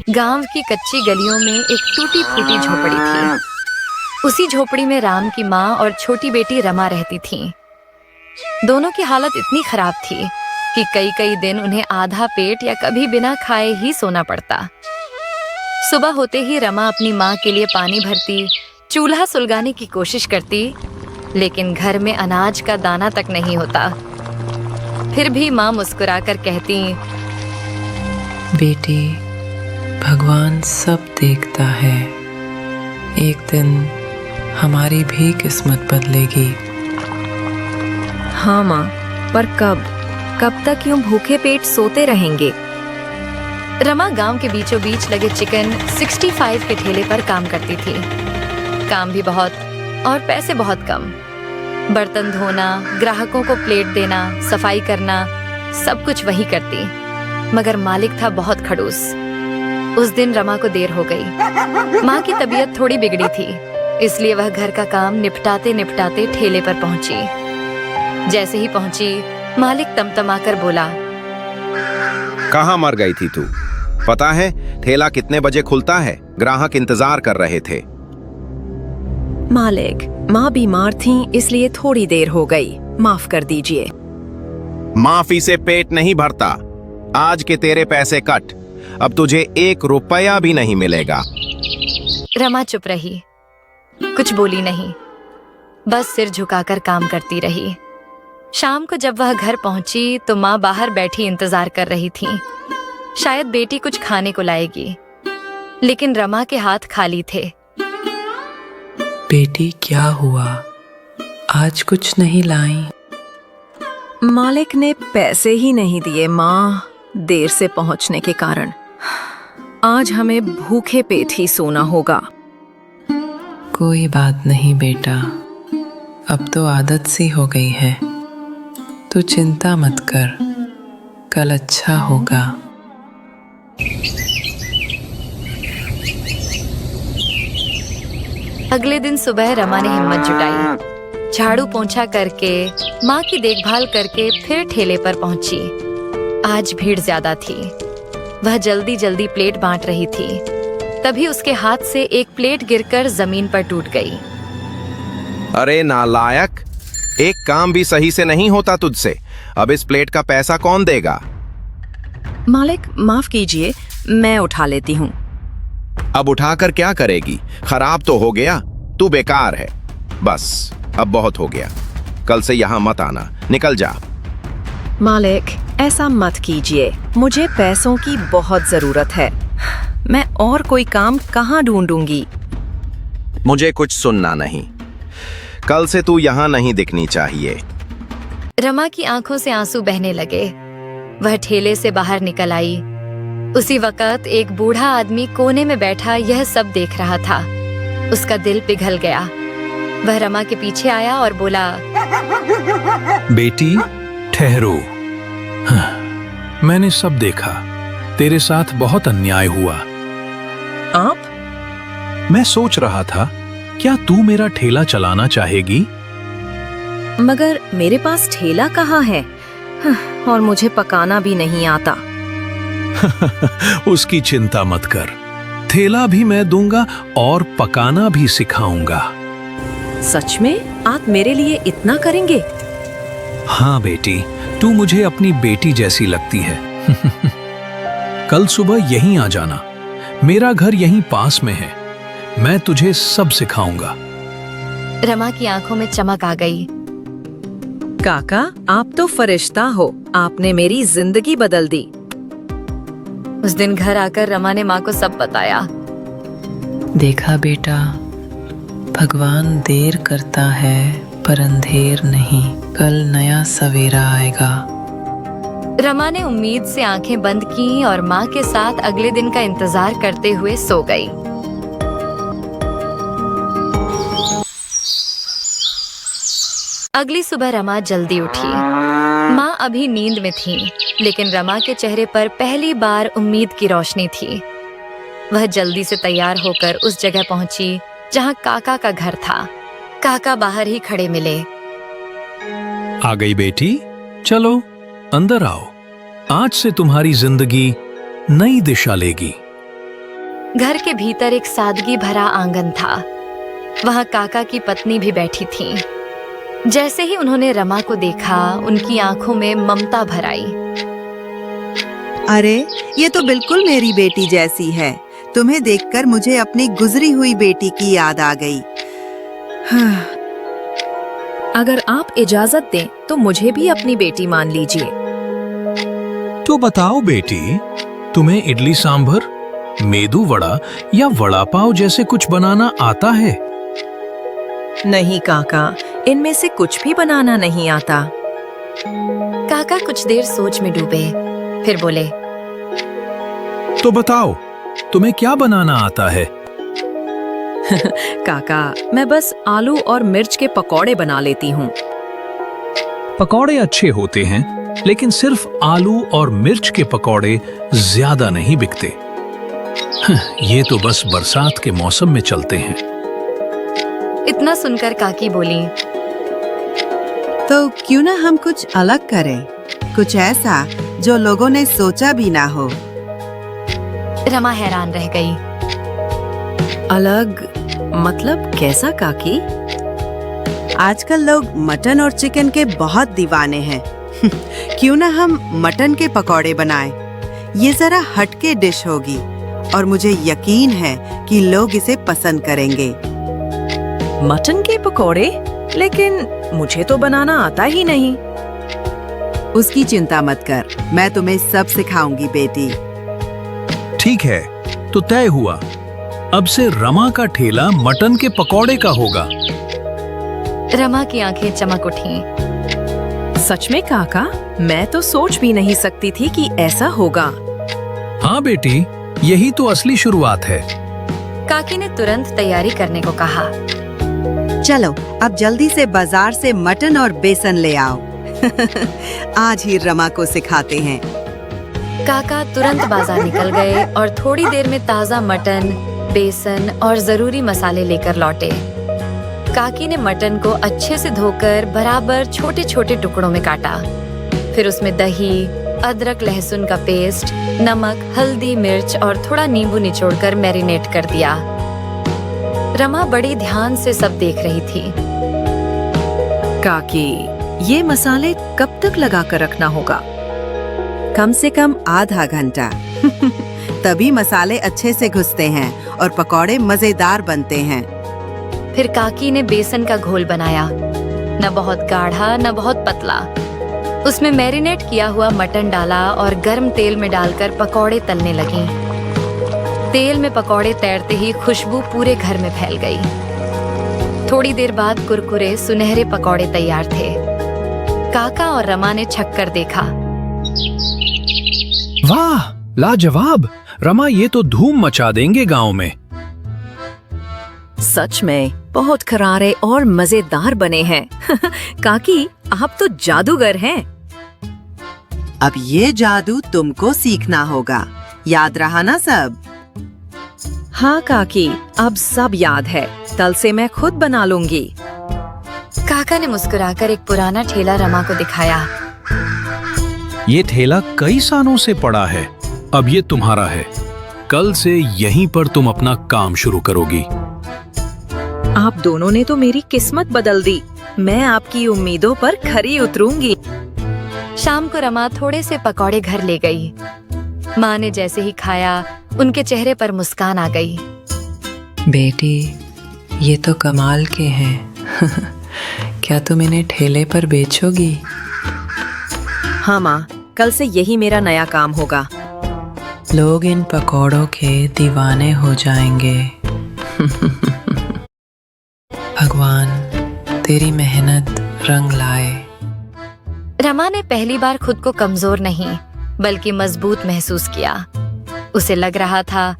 गांव की कच्ची गलियों में एक टूटी फूटी झोपड़ी थी। उसी झोपड़ी में राम की माँ और छोटी बेटी रमा रहती थीं। दोनों की हालत इतनी खराब थी कि कई कई दिन उन्हें आधा पेट या कभी बिना खाए ही सोना पड़ता। सुबह होते ही रमा अपनी माँ के लिए पानी भरती, चूल्हा सुलगाने की कोशिश करती, लेकिन घर में अनाज का दाना तक नहीं होता। फिर भी माँ मुस्कुराकर कहती, बेटी, भगवान सब देखता है। एक दिन हमारी भी किस्मत बदलेगी। हाँ माँ, पर कब तक यूं भूखे पेट सोते रहेंगे? रमा गांव के बीचों बीच लगे चिकन 65 के ठेले पर काम करती थी। काम भी बहुत और पैसे बहुत कम। बर्तन धोना, ग्राहकों को प्लेट देना, सफाई करना, सब कुछ वही करती। मगर मालिक था बहुत खड़ूस। उस दिन रमा को देर हो गई। माँ की तबीयत थोड़ी बिगड़ी थी, इसलिए वह घर का काम निपटाते निपटाते ठेले पर पहुंची। जैसे ही पहुंची, मालिक तमतमाकर बोला, कहाँ मर गई थी तू? पता है ठेला कितने बजे खुलता है? ग्राहक इंतजार कर रहे थे। मालिक, माँ बीमार थीं, इसलिए थोड़ी देर हो गई। माफ कर दीजिए। माफी से पेट नहीं भरता। आज के तेरे पैसे कट। अब तुझे 1 रुपया भी नहीं मिलेगा। रमा चुप रही, कुछ बोली नहीं, बस सिर झुकाकर काम करती रही। शाम को जब वह घर पहुंची तो माँ बाहर बैठी इंतजार कर रही थी। शायद बेटी कुछ खाने को लाएगी, लेकिन रमा के हाथ खाली थे। बेटी, क्या हुआ? आज कुछ नहीं लाई? मालिक ने पैसे ही नहीं दिए माँ, देर से पहुंचने के कारण। आज हमें भूखे पेट ही सोना होगा। कोई बात नहीं बेटा, अब तो आदत सी हो गई है। तू चिंता मत कर, कल अच्छा होगा। अगले दिन सुबह रमा ने हिम्मत जुटाई। झाड़ू पोंछा करके, माँ की देखभाल करके फिर ठेले पर पहुंची। आज भीड़ ज्यादा थी। वह जल्दी जल्दी प्लेट बांट रही थी। तभी उसके हाथ से एक प्लेट गिरकर जमीन पर टूट गई। अरे नालायक, एक काम भी सही से नहीं होता तुझसे। अब इस प्लेट का पैसा कौन देगा? मालिक, माफ कीजिए, मैं उठा लेती हूँ। अब उठाकर क्या करेगी? खराब तो हो गया, तू बेकार है। बस अब बहुत हो गया, कल से यहाँ मत आना, निकल जा। मालिक, ऐसा मत कीजिए, मुझे पैसों की बहुत जरूरत है। मैं और कोई काम कहाँ ढूंढूंगी? मुझे कुछ सुनना नहीं। कल से तू यहाँ नहीं दिखनी चाहिए। रमा की आंखों से आंसू बहने लगे। वह ठेले से बाहर निकल आई। उसी वक्त एक बूढ़ा आदमी कोने में बैठा यह सब देख रहा था। उसका दिल पिघल गया। वह रमा के पीछे आया और बोला, बेटी, ठहरो। मैंने सब देखा। तेरे साथ बहुत अन्याय हुआ। आप? मैं सोच रहा था, क्या तू मेरा ठेला चलाना चाहेगी? मगर मेरे पास ठेला कहाँ है? और मुझे पकाना भी नहीं आता। उसकी चिंता मत कर, ठेला भी मैं दूंगा और पकाना भी सिखाऊंगा। सच में? आप मेरे लिए इतना करेंगे? हाँ बेटी, तू मुझे अपनी बेटी जैसी लगती है। कल सुबह यहीं आ जाना। मेरा घर यहीं पास में है। मैं तुझे सब सिखाऊंगा। रमा की आंखों में चमक आ गई। काका, आप तो फरिश्ता हो। आपने मेरी जिंदगी बदल दी। उस दिन घर आकर रमा ने माँ को सब बताया। देखा बेटा, भगवान देर करता है पर अंधेर नहीं। कल नया सवेरा आएगा। रमा ने उम्मीद से आंखें बंद की और माँ के साथ अगले दिन का इंतजार करते हुए सो गई। अगली सुबह रमा जल्दी उठी। माँ अभी नींद में थी, लेकिन रमा के चेहरे पर पहली बार उम्मीद की रोशनी थी। वह जल्दी से तैयार होकर उस जगह पहुंची जहां काका का घर था। काका बाहर ही खड़े मिले। आ गई बेटी, चलो अंदर आओ। आज से तुम्हारी जिंदगी नई दिशा लेगी। घर के भीतर एक सादगी भरा आंगन था। वहां काका की पत्नी भी बैठी थी। जैसे ही उन्होंने रमा को देखा, उनकी आंखों में ममता भर आई। अरे, ये तो बिल्कुल मेरी बेटी जैसी है। तुम्हें देखकर मुझे अपनी गुजरी हुई बेटी की याद आ गई। अगर आप इजाजत दें तो मुझे भी अपनी बेटी मान लीजिए। तो बताओ बेटी, तुम्हें इडली सांभर, मेदू वड़ा या वड़ा पाव जैसे कुछ बनाना आता है? नहीं काका, इनमें से कुछ भी बनाना नहीं आता। काका कुछ देर सोच में डूबे, फिर बोले, तो बताओ, तुम्हें क्या बनाना आता है? काका, मैं बस आलू और मिर्च के पकौड़े बना लेती हूँ। पकौड़े अच्छे होते हैं, लेकिन सिर्फ आलू और मिर्च के पकौड़े ज्यादा नहीं बिकते। ये तो बस बरसात के मौसम में चलते हैं। इतना सुनकर काकी बोली, तो क्यों ना हम कुछ अलग करें, कुछ ऐसा जो लोगों ने सोचा भी ना हो। रमा हैरान रह गई। अलग मतलब कैसा काकी? आजकल लोग मटन और चिकन के बहुत दीवाने हैं। क्यों ना हम मटन के पकौड़े बनाएं। ये जरा हटके डिश होगी और मुझे यकीन है कि लोग इसे पसंद करेंगे। मटन के पकौड़े? लेकिन मुझे तो बनाना आता ही नहीं। उसकी चिंता मत कर, मैं तुम्हें सब सिखाऊंगी बेटी। ठीक है, तो तय हुआ। अब से रमा का ठेला मटन के पकौड़े का होगा। रमा की आंखें चमक उठीं। सच में काका? मैं तो सोच भी नहीं सकती थी कि ऐसा होगा। हाँ बेटी, यही तो असली शुरुआत है। काकी ने तुरंत तैयारी करने को कहा। चलो, अब जल्दी से बाजार से मटन और बेसन ले आओ। आज ही रमा को सिखाते हैं। काका तुरंत बाजार निकल गए और थोड़ी देर में ताजा मटन, बेसन और जरूरी मसाले लेकर लौटे। काकी ने मटन को अच्छे से धोकर बराबर छोटे छोटे टुकड़ों में काटा। फिर उसमें दही, अदरक लहसुन का पेस्ट, नमक, हल्दी, मिर्च और थोड़ा नींबू निचोड़कर मैरिनेट कर दिया। रमा बड़ी ध्यान से सब देख रही थी। काकी, ये मसाले कब तक लगा कर रखना होगा? कम से कम आधा घंटा। तभी मसाले अच्छे से घुसते हैं और पकौड़े मजेदार बनते हैं। फिर काकी ने बेसन का घोल बनाया, न बहुत गाढ़ा न बहुत पतला। उसमें मैरिनेट किया हुआ मटन डाला और गर्म तेल में डालकर पकौड़े तलने लगी। तेल में पकौड़े तैरते ही खुशबू पूरे घर में फैल गई। थोड़ी देर बाद कुरकुरे सुनहरे पकौड़े तैयार थे। काका और रमा ने छक्कर देखा। वाह, लाजवाब! रमा, ये तो धूम मचा देंगे गांव में। सच में बहुत करारे और मजेदार बने हैं। काकी, आप तो जादूगर हैं। अब ये जादू तुमको सीखना होगा। याद रहा ना सब? हाँ काकी, अब सब याद है। कल से मैं खुद बना लूंगी। काका ने मुस्कुराकर एक पुराना ठेला रमा को दिखाया। ये ठेला कई सालों से पड़ा है, अब ये तुम्हारा है। कल से यहीं पर तुम अपना काम शुरू करोगी। आप दोनों ने तो मेरी किस्मत बदल दी। मैं आपकी उम्मीदों पर खरी उतरूंगी। शाम को रमा थोड़े से पकौड़े घर ले गई। माँ ने जैसे ही खाया, उनके चेहरे पर मुस्कान आ गई। बेटी, ये तो कमाल के हैं। क्या तुम इन्हें ठेले पर बेचोगी? हाँ माँ, कल से यही मेरा नया काम होगा। लोग इन पकौड़ों के दीवाने हो जाएंगे। भगवान तेरी मेहनत रंग लाए। रमा ने पहली बार खुद को कमजोर नहीं बल्कि मजबूत महसूस किया। उसे लग रहा था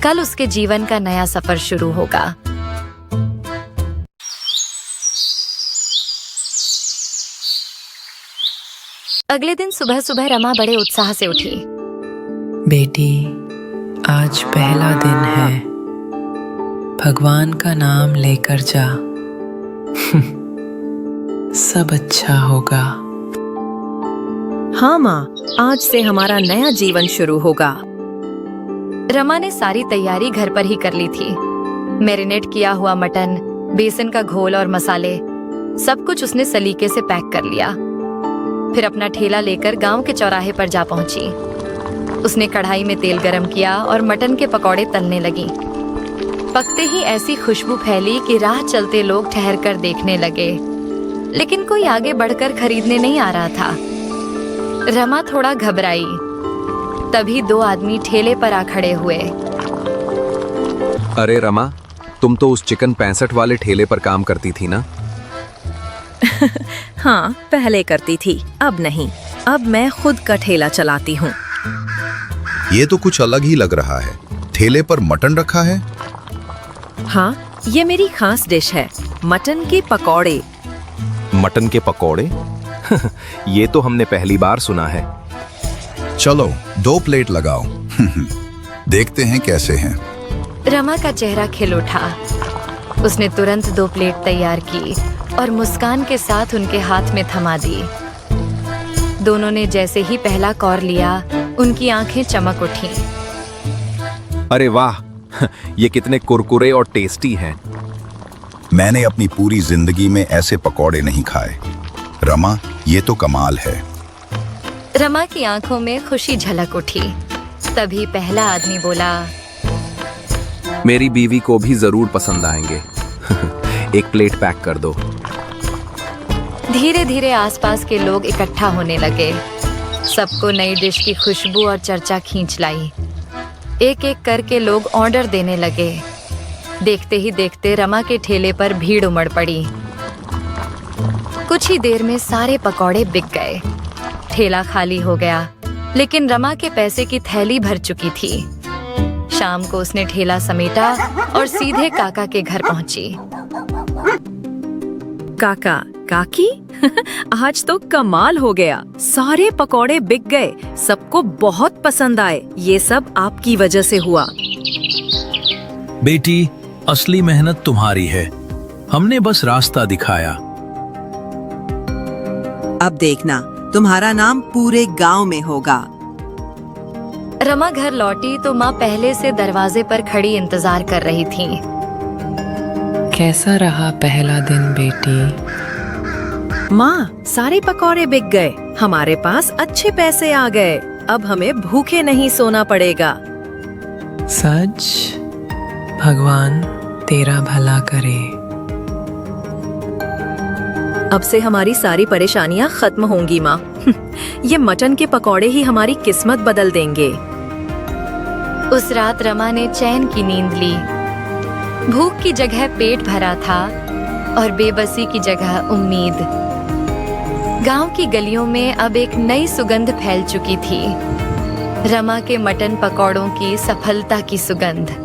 कल उसके जीवन का नया सफर शुरू होगा। अगले दिन सुबह सुबह रमा बड़े उत्साह से उठी। बेटी, आज पहला दिन है। भगवान का नाम लेकर जा। सब अच्छा होगा। हाँ माँ, आज से हमारा नया जीवन शुरू होगा। रमा ने सारी तैयारी घर पर ही कर ली थी। मैरिनेट किया हुआ मटन, बेसन का घोल और मसाले, सब कुछ उसने सलीके से पैक कर लिया। फिर अपना ठेला लेकर गांव के चौराहे पर जा पहुंची। उसने कढ़ाई में तेल गरम किया और मटन के पकौड़े तलने लगी। पकते ही ऐसी खुशबू फैली कि राह चलते लोग ठहर कर देखने लगे, लेकिन कोई आगे बढ़कर खरीदने नहीं आ रहा था। रमा थोड़ा घबराई। तभी दो आदमी ठेले पर आ खड़े हुए। अरे रमा, तुम तो उस चिकन 65 वाले ठेले पर काम करती थी ना? हाँ, पहले करती थी, अब नहीं। अब मैं खुद का ठेला चलाती हूँ। ये तो कुछ अलग ही लग रहा है। ठेले पर मटन रखा है? हाँ, ये मेरी खास डिश है, मटन के पकौड़े। मटन के पकौड़े? ये तो हमने पहली बार सुना है। चलो 2 प्लेट लगाओ। देखते हैं कैसे हैं। रमा का चेहरा खिल उठा। उसने तुरंत 2 प्लेट तैयार की और मुस्कान के साथ उनके हाथ में थमा दी। दोनों ने जैसे ही पहला कौर लिया, उनकी आंखें चमक उठी। अरे वाह, ये कितने कुरकुरे और टेस्टी हैं। मैंने अपनी पूरी जिंदगी में ऐसे पकौड़े नहीं खाए। रमा, ये तो कमाल है। रमा की आंखों में खुशी झलक उठी। तभी पहला आदमी बोला, मेरी बीवी को भी जरूर पसंद आएंगे। एक प्लेट पैक कर दो। धीरे धीरे आसपास के लोग इकट्ठा होने लगे। सबको नई डिश की खुशबू और चर्चा खींच लाई। एक एक करके लोग ऑर्डर देने लगे। देखते ही देखते रमा के ठेले पर भीड़ उमड़ पड़ी। कुछ ही देर में सारे पकौड़े बिक गए। ठेला खाली हो गया, लेकिन रमा के पैसे की थैली भर चुकी थी। शाम को उसने ठेला समेटा और सीधे काका के घर पहुंची। काका, काकी, आज तो कमाल हो गया। सारे पकौड़े बिक गए, सबको बहुत पसंद आए। ये सब आपकी वजह से हुआ। बेटी, असली मेहनत तुम्हारी है, हमने बस रास्ता दिखाया। अब देखना, तुम्हारा नाम पूरे गांव में होगा। रमा घर लौटी तो माँ पहले से दरवाजे पर खड़ी इंतजार कर रही थी। कैसा रहा पहला दिन बेटी? माँ, सारे पकौड़े बिक गए, हमारे पास अच्छे पैसे आ गए। अब हमें भूखे नहीं सोना पड़ेगा। सच? भगवान तेरा भला करे। अब से हमारी सारी परेशानियां खत्म होंगी माँ। ये मटन के पकौड़े ही हमारी किस्मत बदल देंगे। उस रात रमा ने चैन की नींद ली। भूख की जगह पेट भरा था और बेबसी की जगह उम्मीद। गांव की गलियों में अब एक नई सुगंध फैल चुकी थी, रमा के मटन पकौड़ों की सफलता की सुगंध।